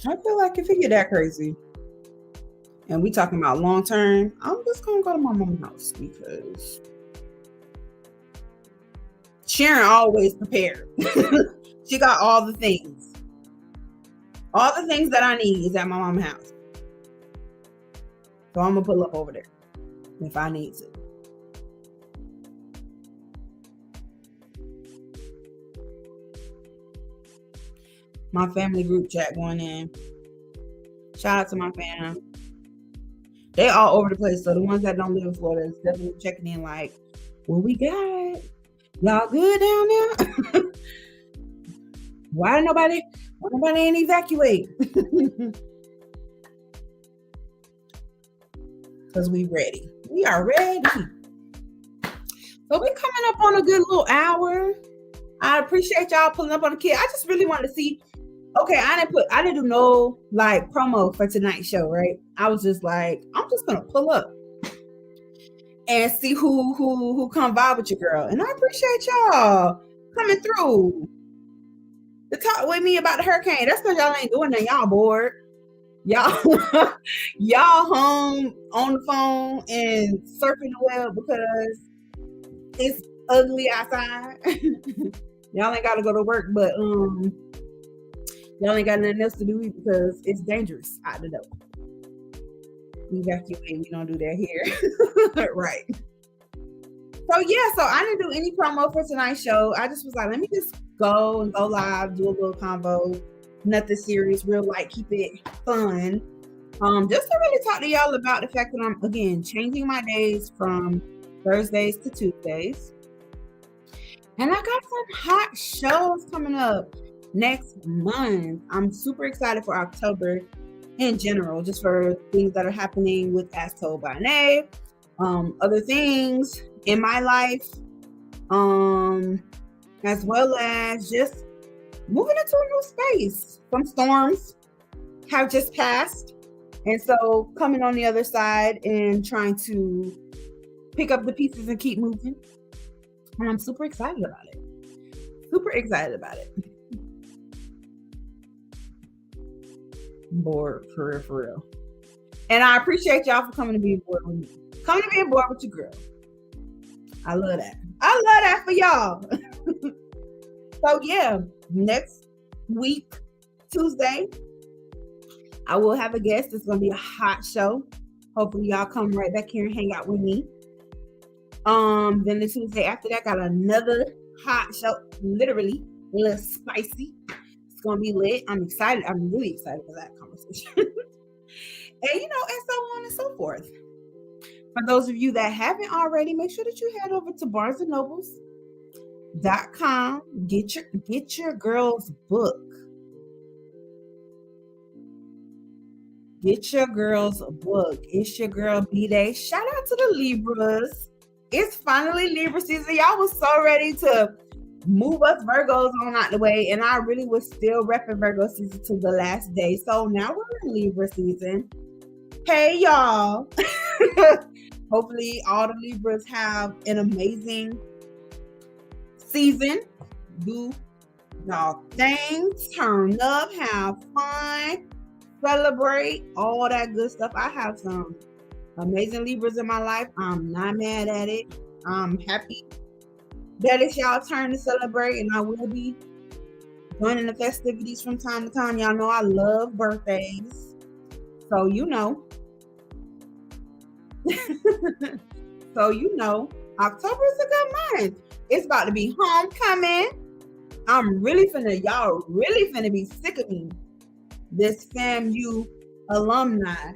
I feel like if it get that crazy, and we talking about long term, I'm just gonna go to my mom's house because Sharon always prepared. She got all the things. All the things that I need is at my mom's house. So I'm gonna pull up over there if I need to. My family group chat going in. Shout out to my fam. They all over the place. So the ones that don't live in Florida is definitely checking in like, what we got? Y'all good down there? Why nobody ain't evacuate? Because we ready. We are ready. So we coming up on a good little hour. I appreciate y'all pulling up on the kid. I just really wanted to see. Okay, I didn't do no promo for tonight's show, right? I was just like, I'm just gonna pull up and see who come vibe with your girl. And I appreciate y'all coming through to talk with me about the hurricane. That's because y'all ain't doing that. Y'all bored. Y'all home on the phone and surfing the web because it's ugly outside. Y'all ain't gotta go to work, but y'all ain't got nothing else to do because it's dangerous out the door. Evacuate. We don't do that here. Right. So I didn't do any promo for tonight's show. I just was like, let me just go live, do a little convo. Nothing serious, real light, keep it fun. Just to really talk to y'all about the fact that I'm, again, changing my days from Thursdays to Tuesdays. And I got some hot shows coming up next month. I'm super excited for October in general, just for things that are happening with As Told by Nay, other things in my life, as well as just moving into a new space. Some storms have just passed, and so coming on the other side and trying to pick up the pieces and keep moving. And I'm super excited about it. Super excited about it. Bored, for real. And I appreciate y'all for coming to be bored with me. Coming to be bored with your girl. I love that. I love that for y'all. So next week, Tuesday, I will have a guest. It's going to be a hot show. Hopefully y'all come right back here and hang out with me. Then the Tuesday after that, got another hot show, literally a little spicy. It's gonna be lit. I'm excited. I'm really excited for that conversation. And and so on and so forth. For those of you that haven't already, make sure that you head over to BarnesandNobles.com. Get your girl's book. Get your girls a book. It's your girl B-Day. Shout out to the Libras. It's finally Libra season. Y'all was so ready to move us Virgos on out the way, and I really was still repping Virgo season to the last day. So now we're in Libra season. Hey y'all. Hopefully all the Libras have an amazing season. Do y'all things, turn up, have fun, celebrate, all that good stuff. I have some amazing Libras in my life. I'm not mad at it. I'm happy that it's y'all turn to celebrate, and I will be joining the festivities from time to time. Y'all know I love birthdays, so you know. October is a good month. It's about to be homecoming. Y'all really finna be sick of me. This FAMU alumni.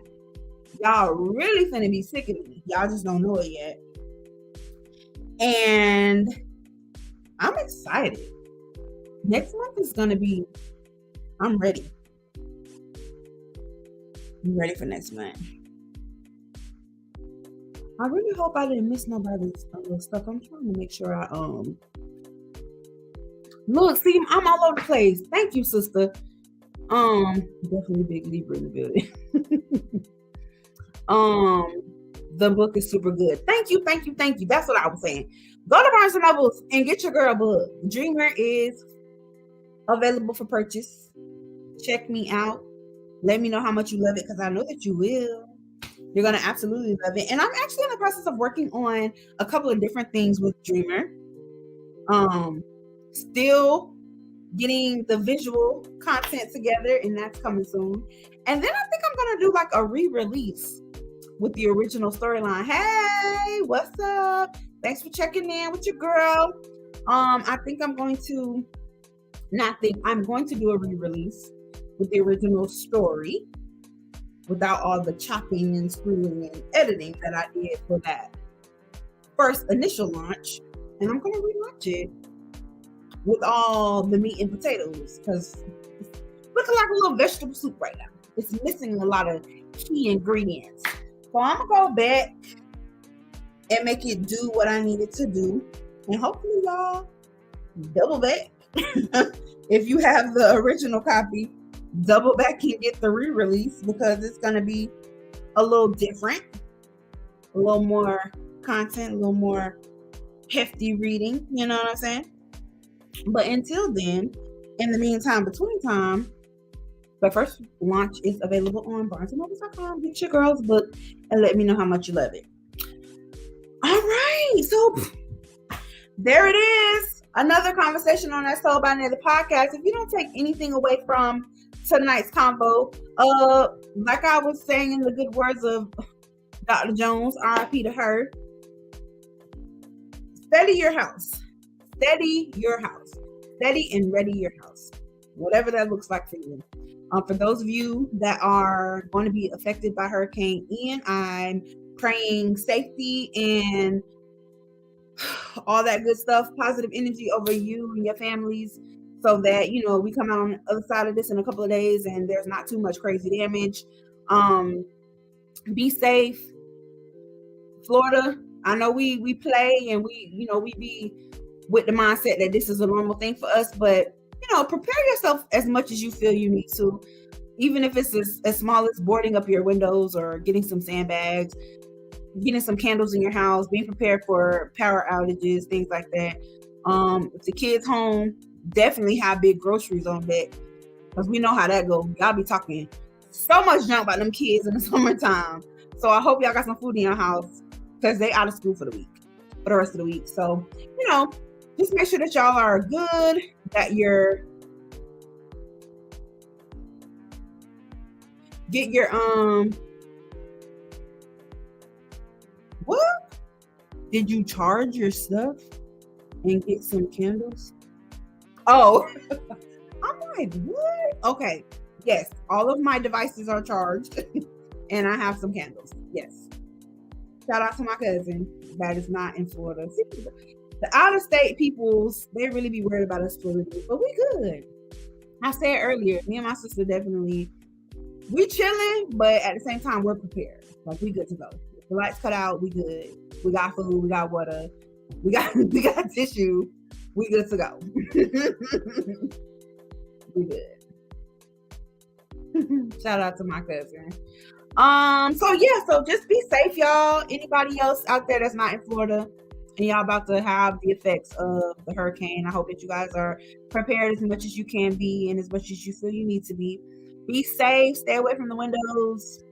Y'all really finna be sick of me. Y'all just don't know it yet. And I'm excited. Next month is gonna be, I'm ready. I'm ready for next month. I really hope I didn't miss nobody's stuff. I'm trying to make sure I look, see, I'm all over the place. Thank you, sister. Definitely big Libra in the building. The book is super good. Thank you. That's what I was saying. Go to Barnes and Nobles and get your girl book. Dreamer is available for purchase. Check me out. Let me know how much you love it, because I know that you will. You're going to absolutely love it. And I'm actually in the process of working on a couple of different things with Dreamer. Still getting the visual content together, and that's coming soon. And then I think I'm going to do like a re-release with the original storyline. Hey, what's up? Thanks for checking in with your girl. I'm going to do a re-release with the original story, without all the chopping and screwing and editing that I did for that first initial launch. And I'm going to relaunch it with all the meat and potatoes, because it's looking like a little vegetable soup right now. It's missing a lot of key ingredients. So I'm going to go back and make it do what I need it to do. And hopefully y'all double back. If you have the original copy, double back and get the re-release, because it's going to be a little different, a little more content, a little more hefty reading, you know what I'm saying? But until then, in the meantime, between time, the first launch is available on BarnesandNobles.com. Get your girl's book and let me know how much you love it. All right, so there it is. Another conversation on That's Told by Nay, the podcast. If you don't take anything away from tonight's convo, like I was saying in the good words of Dr. Jones, RIP to her, steady your house. Steady your house. Steady and ready your house. Whatever that looks like for you. For those of you that are going to be affected by Hurricane Ian, I'm praying safety and all that good stuff, positive energy over you and your families, so that, you know, we come out on the other side of this in a couple of days and there's not too much crazy damage. Be safe. Florida, I know we play and we be with the mindset that this is a normal thing for us, but you know, prepare yourself as much as you feel you need to, even if it's as small as boarding up your windows or getting some sandbags, getting some candles in your house, being prepared for power outages, things like that. If the kids home, definitely have big groceries on deck, because we know how that goes. Y'all be talking so much junk about them kids in the summertime. So I hope y'all got some food in your house, because they out of school for the rest of the week. So, you know, just make sure that y'all are good, that get your what? Did you charge your stuff and get some candles? Oh, I'm like, what? Okay. Yes, all of my devices are charged and I have some candles. Yes. Shout out to my cousin that is not in Florida. The out-of-state peoples, they really be worried about us Florida, but we good. I said earlier, me and my sister definitely we chilling, but at the same time, we're prepared. Like, we good to go. If the lights cut out, we good. We got food, we got water, we got tissue. We good to go. We good. Shout out to my cousin. So just be safe, y'all. Anybody else out there that's not in Florida and y'all about to have the effects of the hurricane, I hope that you guys are prepared as much as you can be and as much as you feel you need to be. Be safe, stay away from the windows,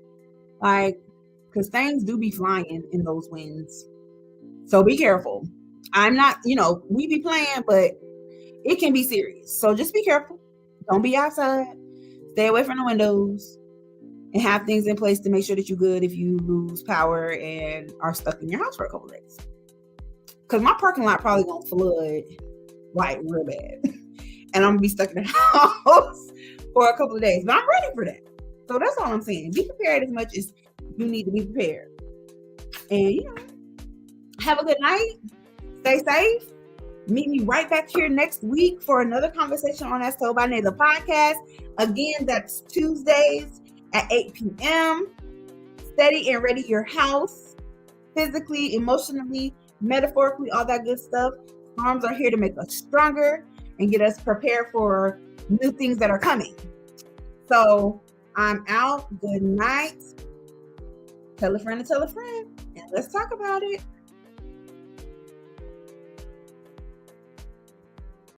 like, because things do be flying in those winds. So be careful. I'm not, we be playing, but it can be serious. So just be careful. Don't be outside. Stay away from the windows and have things in place to make sure that you're good if you lose power and are stuck in your house for a couple of days. Because my parking lot probably gonna flood like real bad. And I'm gonna be stuck in the house for a couple of days. But I'm ready for that. So that's all I'm saying. Be prepared as much as you need to be prepared. And have a good night. Stay safe. Meet me right back here next week for another conversation on As Told by Nay, the podcast. Again, that's Tuesdays at 8 p.m. Steady and ready your house, physically, emotionally, metaphorically, all that good stuff. Storms are here to make us stronger and get us prepared for new things that are coming. So I'm out. Good night. Tell a friend to tell a friend, and let's talk about it.